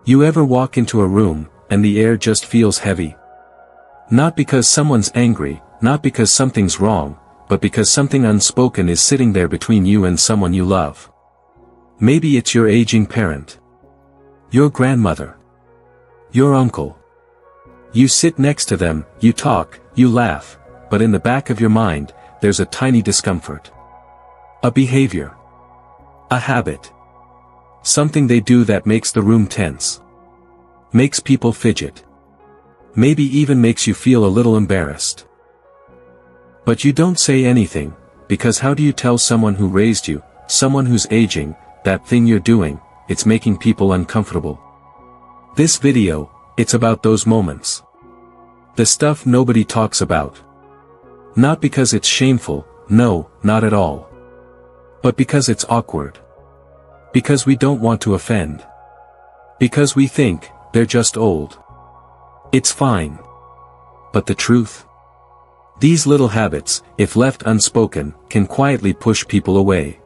You ever walk into a room, and the air just feels heavy? Not because someone's angry, not because something's wrong, but because something unspoken is sitting there between you and someone you love. Maybe it's your aging parent. Your grandmother. Your uncle. You sit next to them, you talk, you laugh, but in the back of your mind, there's a tiny discomfort. A behavior. A habit. Something they do that makes the room tense. Makes people fidget. Maybe even makes you feel a little embarrassed. But you don't say anything, because how do you tell someone who raised you, someone who's aging, that thing you're doing, it's making people uncomfortable? This video, it's about those moments. The stuff nobody talks about. Not because it's shameful, no, not at all. But because it's awkward. Because we don't want to offend. Because we think, they're just old. It's fine. But the truth? These little habits, if left unspoken, can quietly push people away.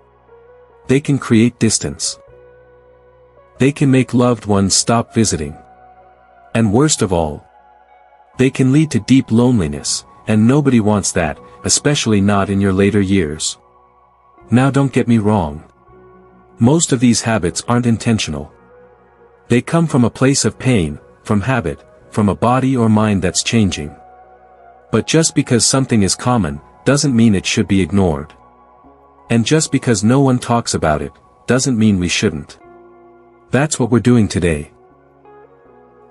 They can create distance. They can make loved ones stop visiting. And worst of all, they can lead to deep loneliness, and nobody wants that, especially not in your later years. Now don't get me wrong. Most of these habits aren't intentional. They come from a place of pain, from habit, from a body or mind that's changing. But just because something is common, doesn't mean it should be ignored. And just because no one talks about it, doesn't mean we shouldn't. That's what we're doing today.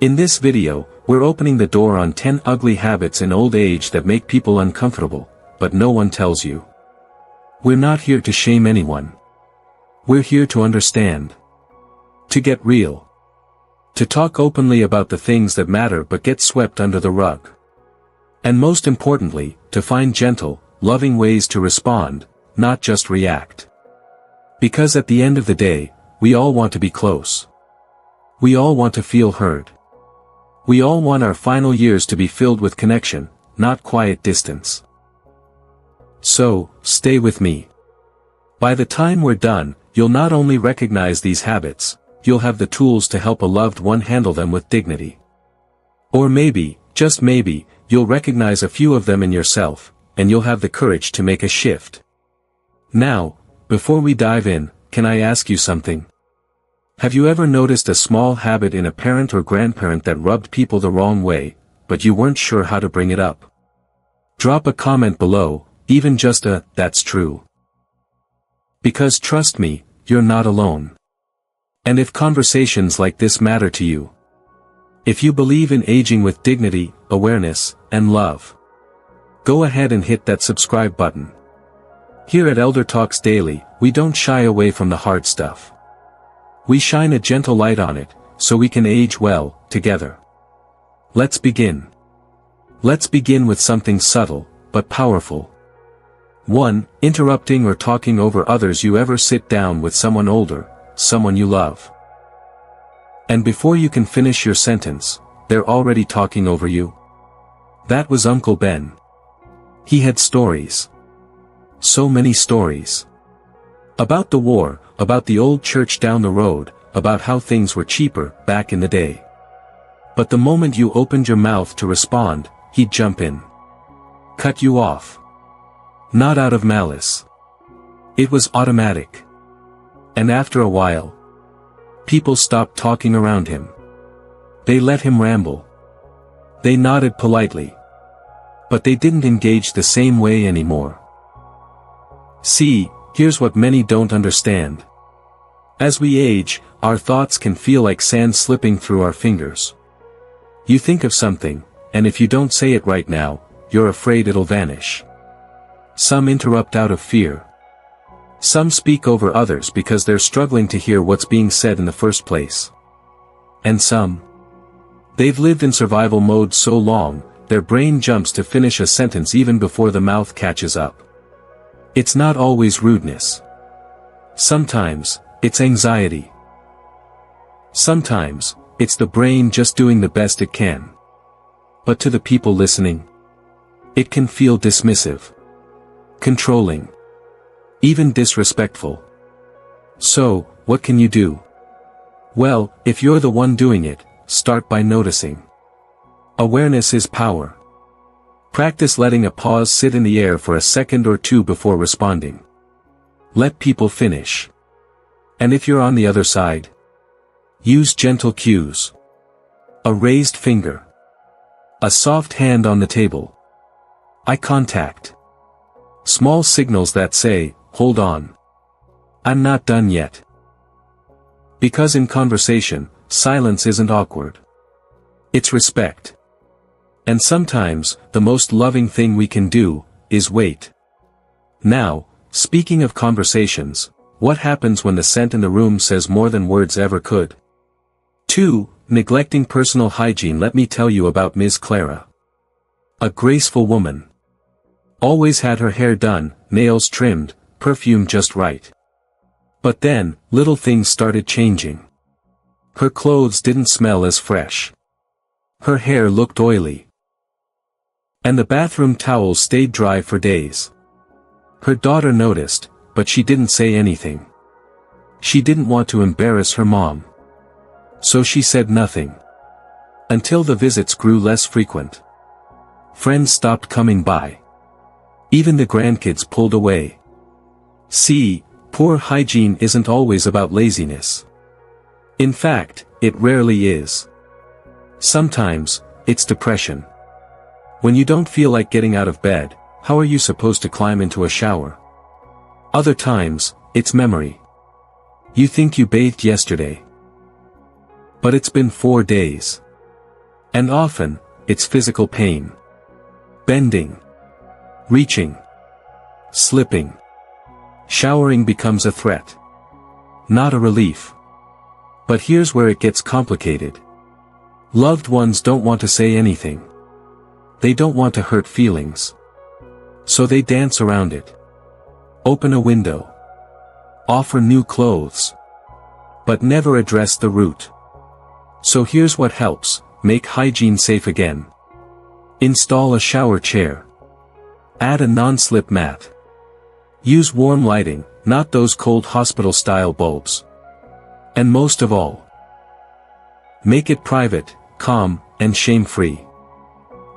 In this video, we're opening the door on 10 ugly habits in old age that make people uncomfortable, but no one tells you. We're not here to shame anyone. We're here to understand. To get real. To talk openly about the things that matter but get swept under the rug. And most importantly, to find gentle, loving ways to respond, not just react. Because at the end of the day, we all want to be close. We all want to feel heard. We all want our final years to be filled with connection, not quiet distance. So, stay with me. By the time we're done, you'll not only recognize these habits, you'll have the tools to help a loved one handle them with dignity. Or maybe, just maybe, you'll recognize a few of them in yourself, and you'll have the courage to make a shift. Now, before we dive in, can I ask you something? Have you ever noticed a small habit in a parent or grandparent that rubbed people the wrong way, but you weren't sure how to bring it up? Drop a comment below, even just a, "That's true." Because trust me, you're not alone. And if conversations like this matter to you, if you believe in aging with dignity, awareness, and love, go ahead and hit that subscribe button. Here at Elder Talks Daily, we don't shy away from the hard stuff. We shine a gentle light on it, so we can age well, together. Let's begin. Let's begin with something subtle, but powerful. 1. Interrupting or talking over others. You ever sit down with someone older, someone you love, and before you can finish your sentence, they're already talking over you? That was Uncle Ben. He had stories. So many stories. About the war, about the old church down the road, about how things were cheaper back in the day. But the moment you opened your mouth to respond, he'd jump in. Cut you off. Not out of malice. It was automatic. And after a while, people stopped talking around him. They let him ramble. They nodded politely. But they didn't engage the same way anymore. See, here's what many don't understand. As we age, our thoughts can feel like sand slipping through our fingers. You think of something, and if you don't say it right now, you're afraid it'll vanish. Some interrupt out of fear. Some speak over others because they're struggling to hear what's being said in the first place. And some, they've lived in survival mode so long, their brain jumps to finish a sentence even before the mouth catches up. It's not always rudeness. Sometimes, it's anxiety. Sometimes, it's the brain just doing the best it can. But to the people listening, it can feel dismissive, controlling, even disrespectful. So, what can you do? Well, if you're the one doing it, start by noticing. Awareness is power. Practice letting a pause sit in the air for a second or two before responding. Let people finish. And if you're on the other side, use gentle cues. A raised finger. A soft hand on the table. Eye contact. Small signals that say, hold on. I'm not done yet. Because in conversation, silence isn't awkward. It's respect. And sometimes, the most loving thing we can do, is wait. Now, speaking of conversations, what happens when the scent in the room says more than words ever could? 2. Neglecting personal hygiene. Let me tell you about Ms. Clara. A graceful woman. Always had her hair done, nails trimmed, perfume just right. But then, little things started changing. Her clothes didn't smell as fresh. Her hair looked oily. And the bathroom towels stayed dry for days. Her daughter noticed, but she didn't say anything. She didn't want to embarrass her mom. So she said nothing. Until the visits grew less frequent. Friends stopped coming by. Even the grandkids pulled away. See, poor hygiene isn't always about laziness. In fact, it rarely is. Sometimes, it's depression. When you don't feel like getting out of bed, how are you supposed to climb into a shower? Other times, it's memory. You think you bathed yesterday. But it's been 4 days. And often, it's physical pain. Bending. Reaching. Slipping. Showering becomes a threat. Not a relief. But here's where it gets complicated. Loved ones don't want to say anything. They don't want to hurt feelings. So they dance around it. Open a window. Offer new clothes. But never address the root. So here's what helps: make hygiene safe again. Install a shower chair. Add a non-slip mat. Use warm lighting, not those cold hospital-style bulbs. And most of all, make it private, calm, and shame-free.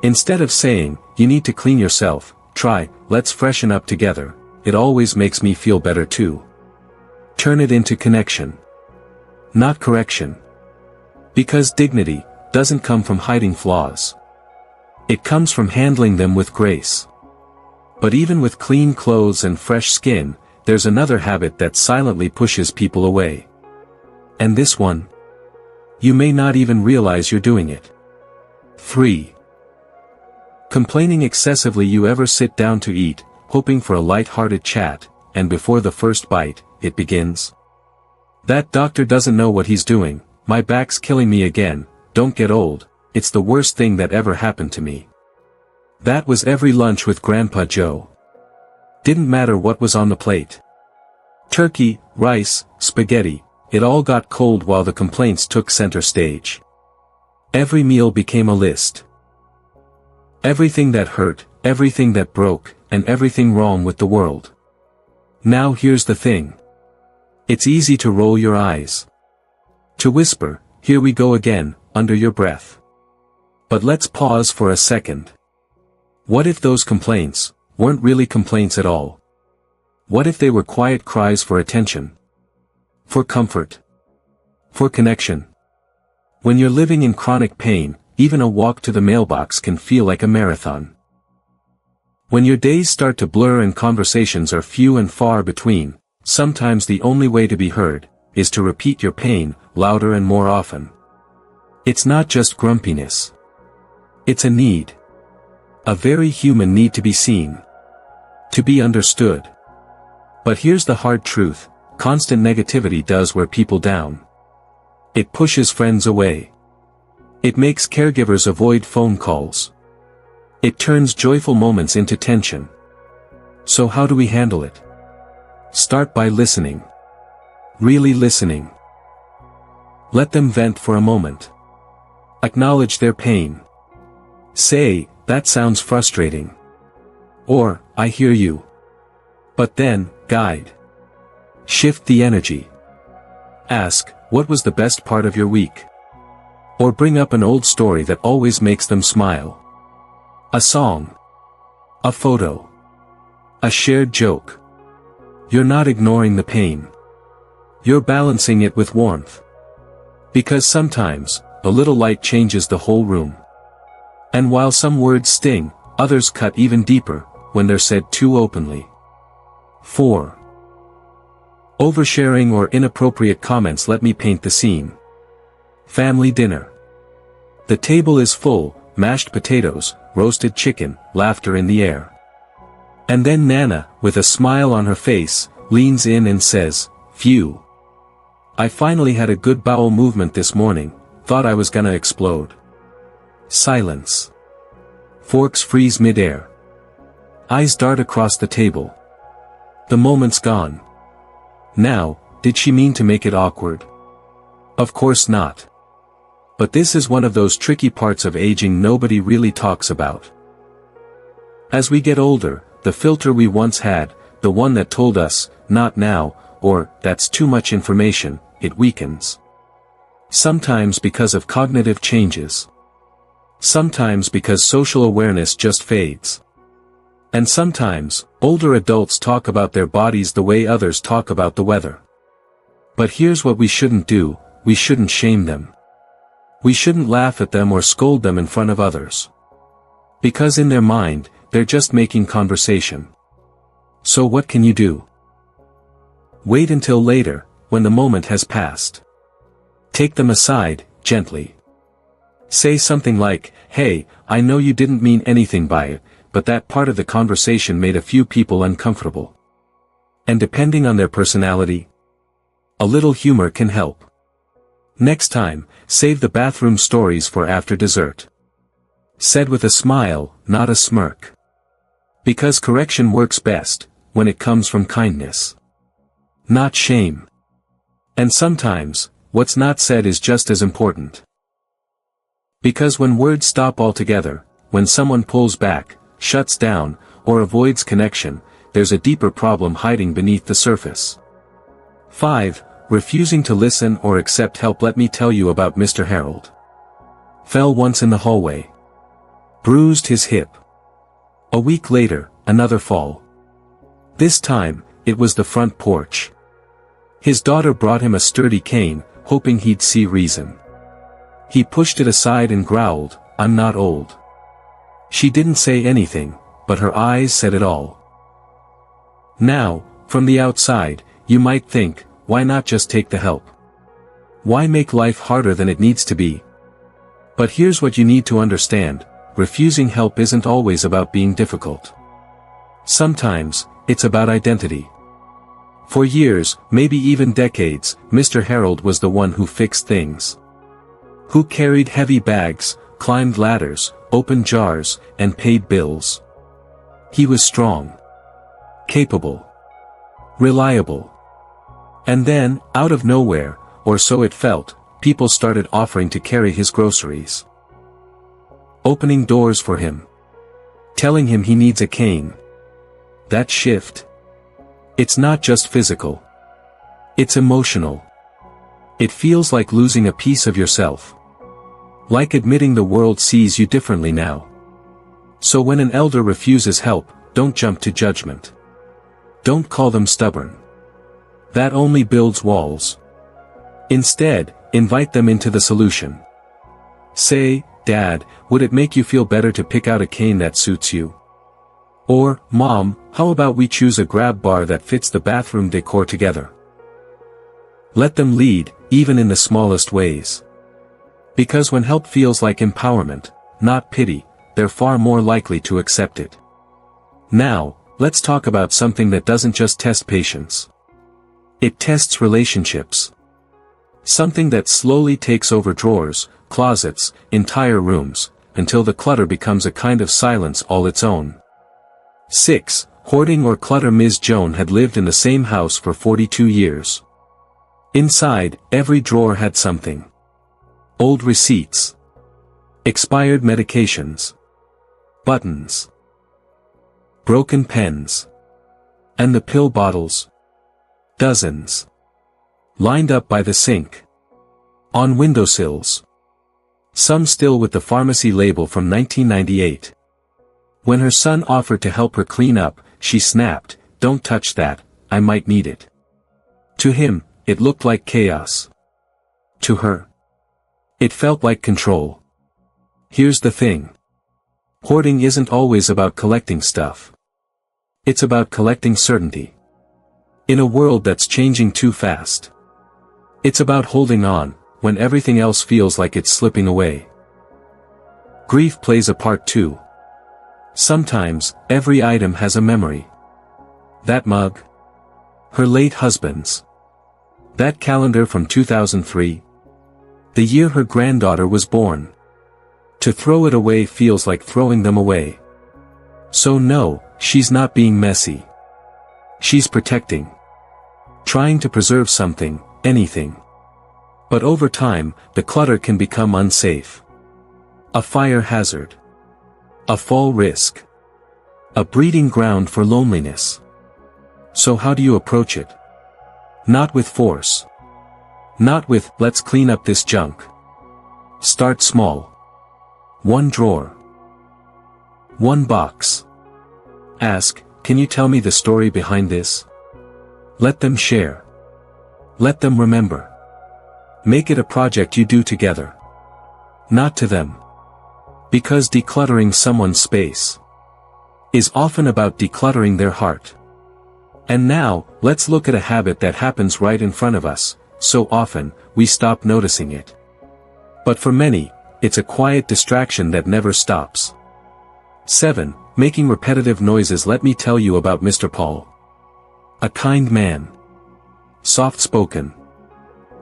Instead of saying, you need to clean yourself, try, let's freshen up together. It always makes me feel better too. Turn it into connection. Not correction. Because dignity doesn't come from hiding flaws. It comes from handling them with grace. But even with clean clothes and fresh skin, there's another habit that silently pushes people away. And this one? You may not even realize you're doing it. 3. Complaining excessively. You ever sit down to eat, hoping for a light-hearted chat, and before the first bite, it begins? That doctor doesn't know what he's doing, my back's killing me again, don't get old, it's the worst thing that ever happened to me. That was every lunch with Grandpa Joe. Didn't matter what was on the plate. Turkey, rice, spaghetti, it all got cold while the complaints took center stage. Every meal became a list. Everything that hurt, everything that broke, and everything wrong with the world. Now here's the thing. It's easy to roll your eyes. To whisper, here we go again, under your breath. But let's pause for a second. What if those complaints weren't really complaints at all? What if they were quiet cries for attention? For comfort? For connection? When you're living in chronic pain, even a walk to the mailbox can feel like a marathon. When your days start to blur and conversations are few and far between, sometimes the only way to be heard is to repeat your pain, louder and more often. It's not just grumpiness. It's a need. A very human need to be seen. To be understood. But here's the hard truth, constant negativity does wear people down. It pushes friends away. It makes caregivers avoid phone calls. It turns joyful moments into tension. So how do we handle it? Start by listening. Really listening. Let them vent for a moment. Acknowledge their pain. Say, that sounds frustrating. Or, I hear you. But then, guide. Shift the energy. Ask, what was the best part of your week? Or bring up an old story that always makes them smile. A song. A photo. A shared joke. You're not ignoring the pain. You're balancing it with warmth. Because sometimes, a little light changes the whole room. And while some words sting, others cut even deeper, when they're said too openly. 4. Oversharing or inappropriate comments. Let me paint the scene. Family dinner. The table is full, mashed potatoes, roasted chicken, laughter in the air. And then Nana, with a smile on her face, leans in and says, "Phew. I finally had a good bowel movement this morning, thought I was gonna explode." Silence. Forks freeze mid-air. Eyes dart across the table. The moment's gone. Now, did she mean to make it awkward? Of course not. But this is one of those tricky parts of aging nobody really talks about. As we get older, the filter we once had, the one that told us, "Not now," or "That's too much information," it weakens. Sometimes because of cognitive changes. Sometimes because social awareness just fades. And sometimes, older adults talk about their bodies the way others talk about the weather. But here's what we shouldn't do, we shouldn't shame them. We shouldn't laugh at them or scold them in front of others. Because in their mind, they're just making conversation. So what can you do? Wait until later, when the moment has passed. Take them aside, gently. Say something like, "Hey, I know you didn't mean anything by it, but that part of the conversation made a few people uncomfortable." And depending on their personality, a little humor can help. Next time, save the bathroom stories for after dessert. Said with a smile, not a smirk. Because correction works best, when it comes from kindness. Not shame. And sometimes, what's not said is just as important. Because when words stop altogether, when someone pulls back, shuts down, or avoids connection, there's a deeper problem hiding beneath the surface. 5. Refusing to listen or accept help. Let me tell you about Mr. Harold. Fell once in the hallway. Bruised his hip. A week later, another fall. This time, it was the front porch. His daughter brought him a sturdy cane, hoping he'd see reason. He pushed it aside and growled, "I'm not old." She didn't say anything, but her eyes said it all. Now, from the outside, you might think, why not just take the help? Why make life harder than it needs to be? But here's what you need to understand, refusing help isn't always about being difficult. Sometimes, it's about identity. For years, maybe even decades, Mr. Harold was the one who fixed things. Who carried heavy bags, climbed ladders, opened jars, and paid bills. He was strong. Capable. Reliable. And then, out of nowhere, or so it felt, people started offering to carry his groceries. Opening doors for him. Telling him he needs a cane. That shift. It's not just physical. It's emotional. It feels like losing a piece of yourself. Like admitting the world sees you differently now. So when an elder refuses help, don't jump to judgment. Don't call them stubborn. That only builds walls. Instead, invite them into the solution. Say, "Dad, would it make you feel better to pick out a cane that suits you?" Or, "Mom, how about we choose a grab bar that fits the bathroom decor together?" Let them lead, even in the smallest ways. Because when help feels like empowerment, not pity, they're far more likely to accept it. Now, let's talk about something that doesn't just test patience. It tests relationships. Something that slowly takes over drawers, closets, entire rooms, until the clutter becomes a kind of silence all its own. 6. Hoarding or clutter. Ms. Joan had lived in the same house for 42 years. Inside, every drawer had something. Old receipts. Expired medications. Buttons. Broken pens. And the pill bottles. Dozens. Lined up by the sink. On windowsills. Some still with the pharmacy label from 1998. When her son offered to help her clean up, she snapped, "Don't touch that, I might need it." To him, it looked like chaos. To her, it felt like control. Here's the thing. Hoarding isn't always about collecting stuff. It's about collecting certainty. In a world that's changing too fast. It's about holding on, when everything else feels like it's slipping away. Grief plays a part too. Sometimes, every item has a memory. That mug. Her late husband's. That calendar from 2003. The year her granddaughter was born. To throw it away feels like throwing them away. So no, she's not being messy. She's protecting. Trying to preserve something, anything. But over time, the clutter can become unsafe. A fire hazard. A fall risk. A breeding ground for loneliness. So how do you approach it? Not with force. Not with, "Let's clean up this junk." Start small. One drawer. One box. Ask, "Can you tell me the story behind this?" Let them share. Let them remember. Make it a project you do together. Not to them. Because decluttering someone's space is often about decluttering their heart. And now, let's look at a habit that happens right in front of us, so often, we stop noticing it. But for many, it's a quiet distraction that never stops. 7. Making repetitive noises. Let me tell you about Mr. Paul. A kind man. Soft-spoken.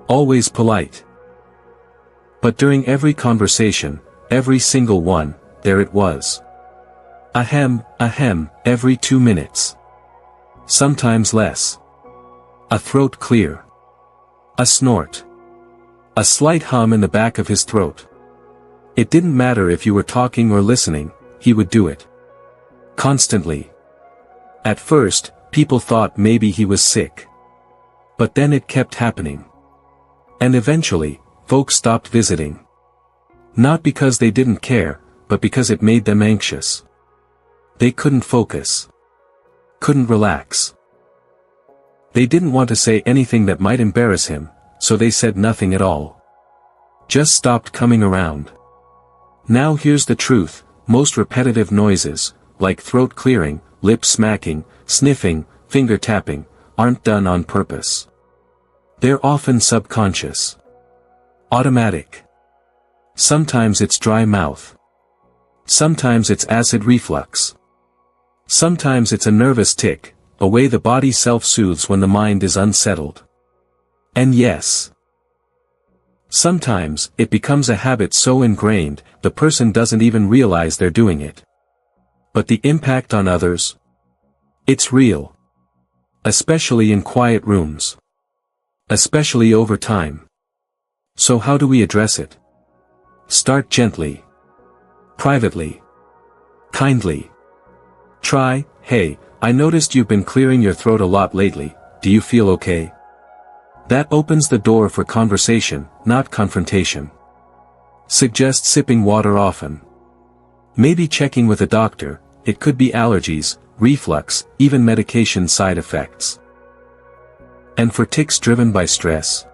Always polite. But during every conversation, every single one, there it was. Ahem, every 2 minutes. Sometimes less. A throat clear. A snort. A slight hum in the back of his throat. It didn't matter if you were talking or listening, he would do it. Constantly. At first, people thought maybe he was sick. But then it kept happening. And eventually, folks stopped visiting. Not because they didn't care, but because it made them anxious. They couldn't focus. Couldn't relax. They didn't want to say anything that might embarrass him, so they said nothing at all. Just stopped coming around. Now here's the truth, most repetitive noises, like throat clearing, lip smacking, sniffing, finger tapping, aren't done on purpose. They're often subconscious. Automatic. Sometimes it's dry mouth. Sometimes it's acid reflux. Sometimes it's a nervous tic, a way the body self-soothes when the mind is unsettled. And yes, sometimes it becomes a habit so ingrained, the person doesn't even realize they're doing it. But the impact on others? It's real. Especially in quiet rooms. Especially over time. So how do we address it? Start gently. Privately. Kindly. Try, "Hey, I noticed you've been clearing your throat a lot lately, do you feel okay?" That opens the door for conversation, not confrontation. Suggest sipping water often. Maybe checking with a doctor, it could be allergies, reflux, even medication side effects. And for tics driven by stress,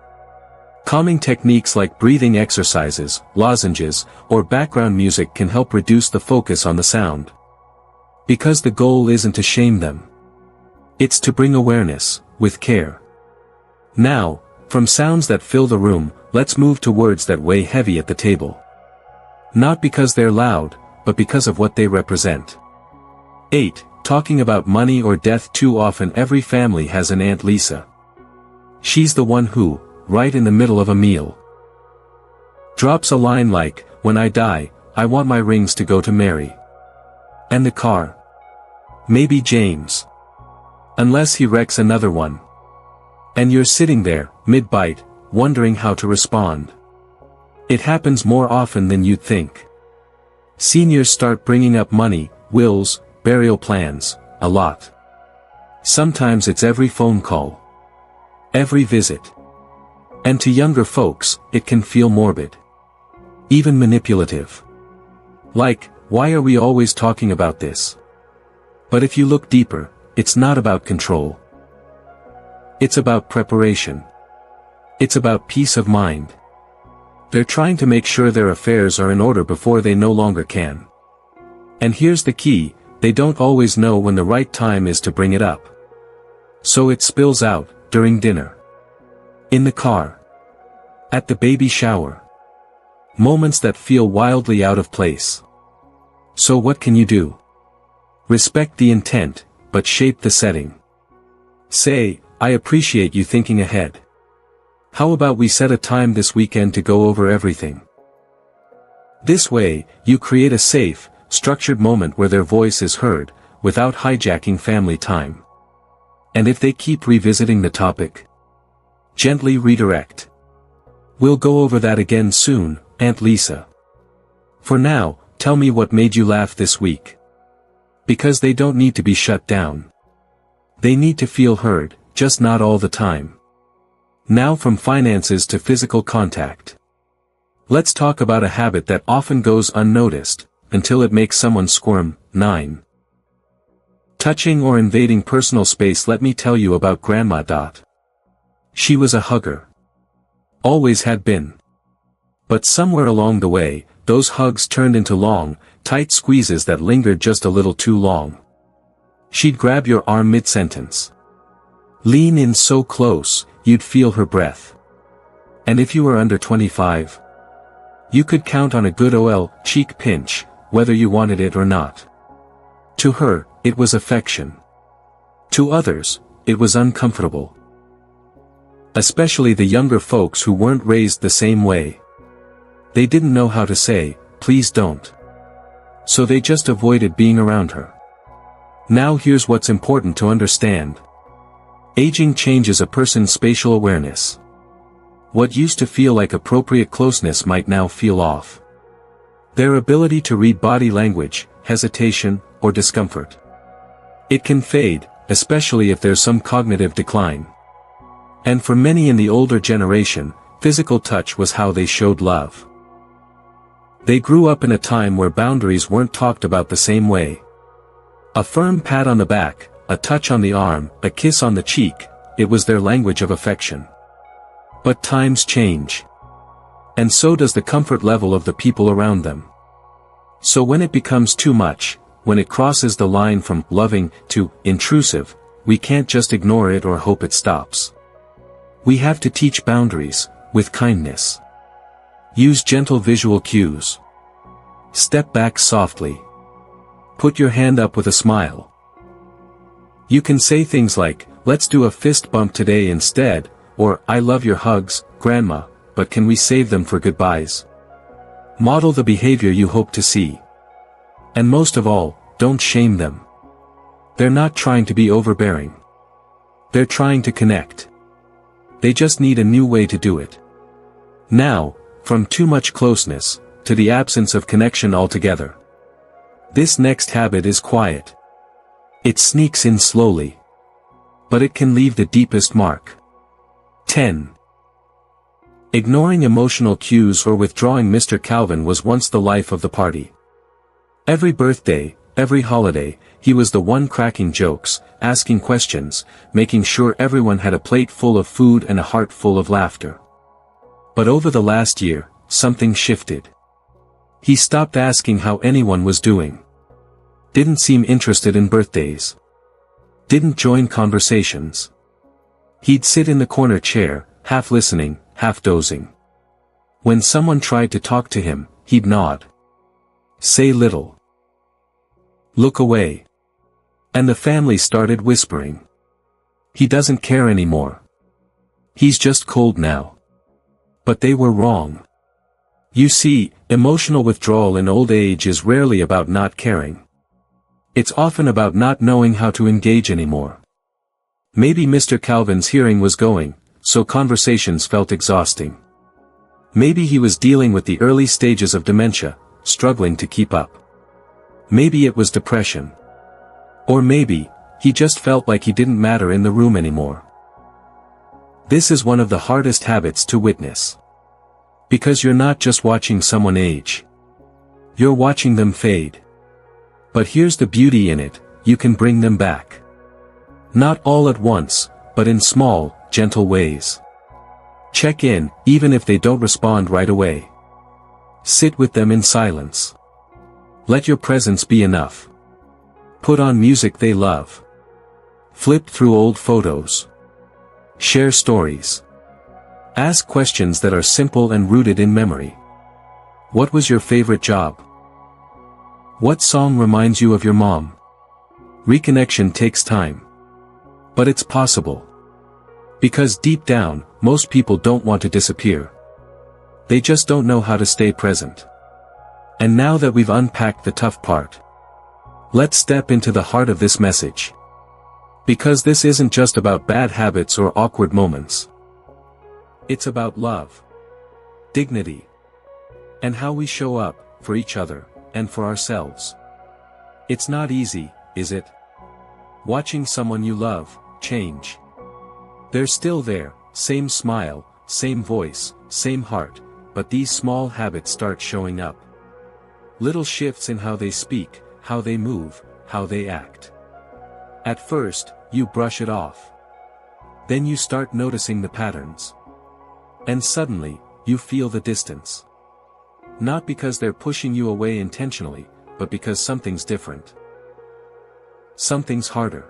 calming techniques like breathing exercises, lozenges, or background music can help reduce the focus on the sound. Because the goal isn't to shame them. It's to bring awareness, with care. Now, from sounds that fill the room, let's move to words that weigh heavy at the table. Not because they're loud, but because of what they represent. 8. Talking about money or death. Too often every family has an Aunt Lisa. She's the one who, right in the middle of a meal, drops a line like, "When I die, I want my rings to go to Mary." And the car? Maybe James. Unless he wrecks another one. And you're sitting there, mid-bite, wondering how to respond. It happens more often than you'd think. Seniors start bringing up money, wills, burial plans, a lot. Sometimes it's every phone call. Every visit. And to younger folks, it can feel morbid. Even manipulative. Like, why are we always talking about this? But if you look deeper, it's not about control. It's about preparation. It's about peace of mind. They're trying to make sure their affairs are in order before they no longer can. And here's the key, they don't always know when the right time is to bring it up. So it spills out, during dinner. In the car. At the baby shower. Moments that feel wildly out of place. So what can you do? Respect the intent, but shape the setting. Say, I appreciate you thinking ahead. How about we set a time this weekend to go over everything? This way, you create a safe, structured moment where their voice is heard, without hijacking family time. And if they keep revisiting the topic, gently redirect. We'll go over that again soon, Aunt Lisa. For now, tell me what made you laugh this week. Because they don't need to be shut down. They need to feel heard, just not all the time. Now from finances to physical contact. Let's talk about a habit that often goes unnoticed, until it makes someone squirm. 9. Touching or invading personal space. Let me tell you about Grandma. She was a hugger. Always had been. But somewhere along the way, those hugs turned into long, tight squeezes that lingered just a little too long. She'd grab your arm mid-sentence. Lean in so close, you'd feel her breath. And if you were under 25, you could count on a good cheek pinch, whether you wanted it or not. To her, it was affection. To others, it was uncomfortable. Especially the younger folks who weren't raised the same way. They didn't know how to say, please don't. So they just avoided being around her. Now here's what's important to understand. Aging changes a person's spatial awareness. What used to feel like appropriate closeness might now feel off. Their ability to read body language, hesitation, or discomfort. It can fade, especially if there's some cognitive decline. And for many in the older generation, physical touch was how they showed love. They grew up in a time where boundaries weren't talked about the same way. A firm pat on the back, a touch on the arm, a kiss on the cheek, it was their language of affection. But times change. And so does the comfort level of the people around them. So when it becomes too much, when it crosses the line from loving to intrusive, we can't just ignore it or hope it stops. We have to teach boundaries, with kindness. Use gentle visual cues. Step back softly. Put your hand up with a smile. You can say things like, let's do a fist bump today instead, or I love your hugs, Grandma, but can we save them for goodbyes? Model the behavior you hope to see. And most of all, don't shame them. They're not trying to be overbearing. They're trying to connect. They just need a new way to do it. Now, from too much closeness, to the absence of connection altogether. This next habit is quiet. It sneaks in slowly. But it can leave the deepest mark. 10. Ignoring emotional cues or withdrawing. Mr. Calvin was once the life of the party. Every birthday, every holiday, he was the one cracking jokes, asking questions, making sure everyone had a plate full of food and a heart full of laughter. But over the last year, something shifted. He stopped asking how anyone was doing. Didn't seem interested in birthdays. Didn't join conversations. He'd sit in the corner chair, half listening, half dozing. When someone tried to talk to him, he'd nod. Say little. Look away. And the family started whispering. He doesn't care anymore. He's just cold now. But they were wrong. You see, emotional withdrawal in old age is rarely about not caring. It's often about not knowing how to engage anymore. Maybe Mr. Calvin's hearing was going, so conversations felt exhausting. Maybe he was dealing with the early stages of dementia, struggling to keep up. Maybe it was depression. Or maybe, he just felt like he didn't matter in the room anymore. This is one of the hardest habits to witness. Because you're not just watching someone age. You're watching them fade. But here's the beauty in it, you can bring them back. Not all at once, but in small, gentle ways. Check in, even if they don't respond right away. Sit with them in silence. Let your presence be enough. Put on music they love. Flip through old photos. Share stories. Ask questions that are simple and rooted in memory. What was your favorite job? What song reminds you of your mom? Reconnection takes time. But it's possible. Because deep down, most people don't want to disappear. They just don't know how to stay present. And now that we've unpacked the tough part, let's step into the heart of this message. Because this isn't just about bad habits or awkward moments. It's about love, dignity, and how we show up for each other and for ourselves. It's not easy, is it? Watching someone you love change. They're still there, same smile, same voice, same heart, but these small habits start showing up. Little shifts in how they speak, how they move, how they act. At first, you brush it off. Then you start noticing the patterns. And suddenly, you feel the distance. Not because they're pushing you away intentionally, but because something's different. Something's harder.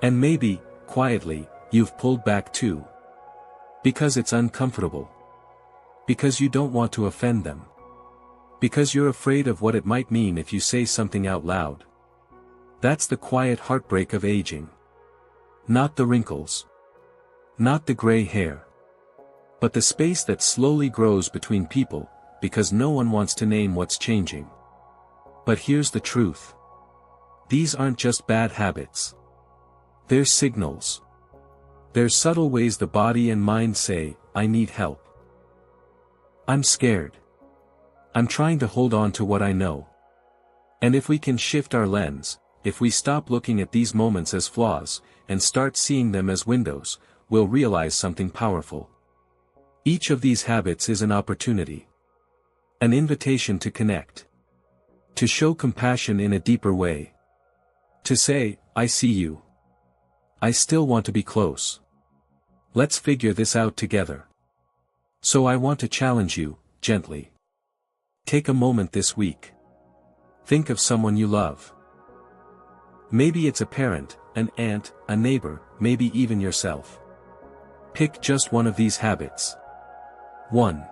And maybe, quietly, you've pulled back too. Because it's uncomfortable. Because you don't want to offend them. Because you're afraid of what it might mean if you say something out loud. That's the quiet heartbreak of aging. Not the wrinkles. Not the gray hair. But the space that slowly grows between people, because no one wants to name what's changing. But here's the truth. These aren't just bad habits. They're signals. They're subtle ways the body and mind say, I need help. I'm scared. I'm trying to hold on to what I know. And if we can shift our lens, if we stop looking at these moments as flaws, and start seeing them as windows, we'll realize something powerful. Each of these habits is an opportunity. An invitation to connect. To show compassion in a deeper way. To say, I see you. I still want to be close. Let's figure this out together. So I want to challenge you, gently. Take a moment this week. Think of someone you love. Maybe it's a parent, an aunt, a neighbor, maybe even yourself. Pick just one of these habits. 1.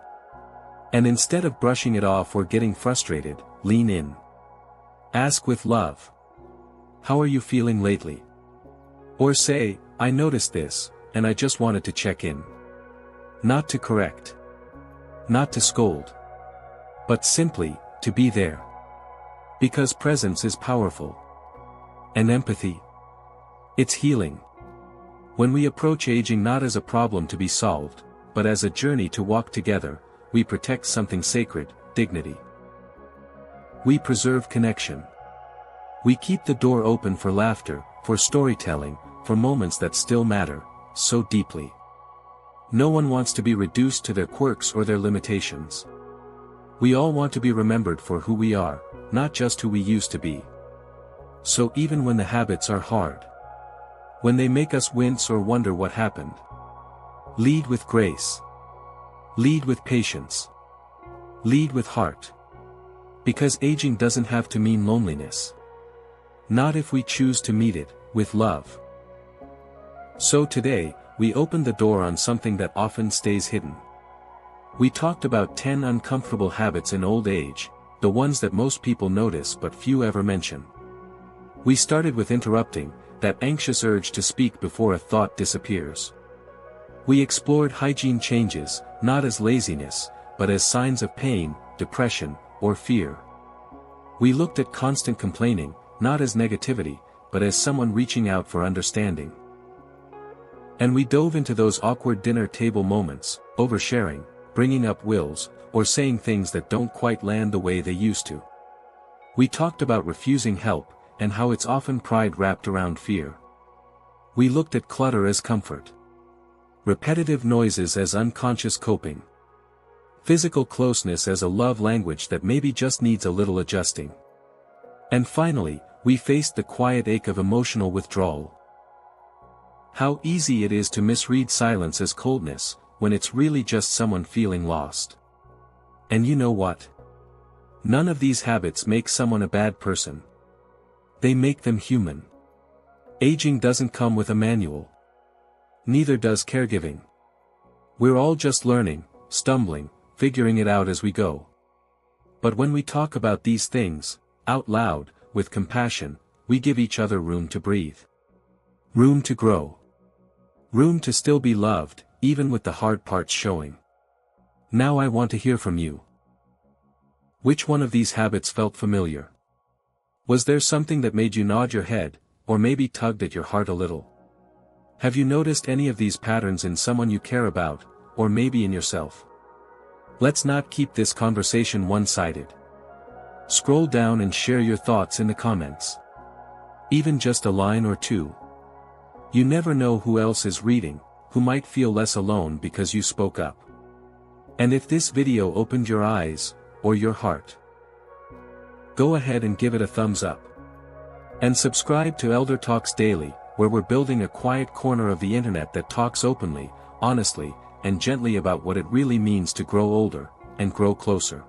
And instead of brushing it off or getting frustrated, lean in. Ask with love. How are you feeling lately? Or say, I noticed this, and I just wanted to check in. Not to correct. Not to scold. But simply, to be there. Because presence is powerful. And empathy. It's healing. When we approach aging not as a problem to be solved, but as a journey to walk together, we protect something sacred, dignity. We preserve connection. We keep the door open for laughter, for storytelling, for moments that still matter, so deeply. No one wants to be reduced to their quirks or their limitations. We all want to be remembered for who we are, not just who we used to be. So even when the habits are hard, when they make us wince or wonder what happened, lead with grace. Lead with patience. Lead with heart. Because aging doesn't have to mean loneliness. Not if we choose to meet it, with love. So today, we opened the door on something that often stays hidden. We talked about 10 uncomfortable habits in old age, the ones that most people notice but few ever mention. We started with interrupting, that anxious urge to speak before a thought disappears. We explored hygiene changes, not as laziness, but as signs of pain, depression, or fear. We looked at constant complaining, not as negativity, but as someone reaching out for understanding. And we dove into those awkward dinner table moments, oversharing, bringing up wills, or saying things that don't quite land the way they used to. We talked about refusing help, and how it's often pride wrapped around fear. We looked at clutter as comfort. Repetitive noises as unconscious coping. Physical closeness as a love language that maybe just needs a little adjusting. And finally, we faced the quiet ache of emotional withdrawal. How easy it is to misread silence as coldness, when it's really just someone feeling lost. And you know what? None of these habits make someone a bad person. They make them human. Aging doesn't come with a manual. Neither does caregiving. We're all just learning, stumbling, figuring it out as we go. But when we talk about these things, out loud, with compassion, we give each other room to breathe. Room to grow. Room to still be loved, even with the hard parts showing. Now I want to hear from you. Which one of these habits felt familiar? Was there something that made you nod your head, or maybe tugged at your heart a little? Have you noticed any of these patterns in someone you care about, or maybe in yourself? Let's not keep this conversation one-sided. Scroll down and share your thoughts in the comments. Even just a line or two. You never know who else is reading, who might feel less alone because you spoke up. And if this video opened your eyes, or your heart, go ahead and give it a thumbs up. And subscribe to Elder Talks Daily, where we're building a quiet corner of the internet that talks openly, honestly, and gently about what it really means to grow older, and grow closer.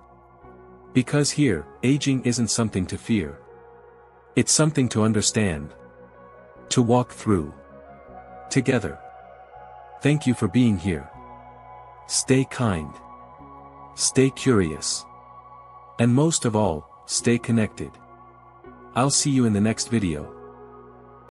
Because here, aging isn't something to fear. It's something to understand. To walk through. Together. Thank you for being here. Stay kind. Stay curious. And most of all, stay connected. I'll see you in the next video.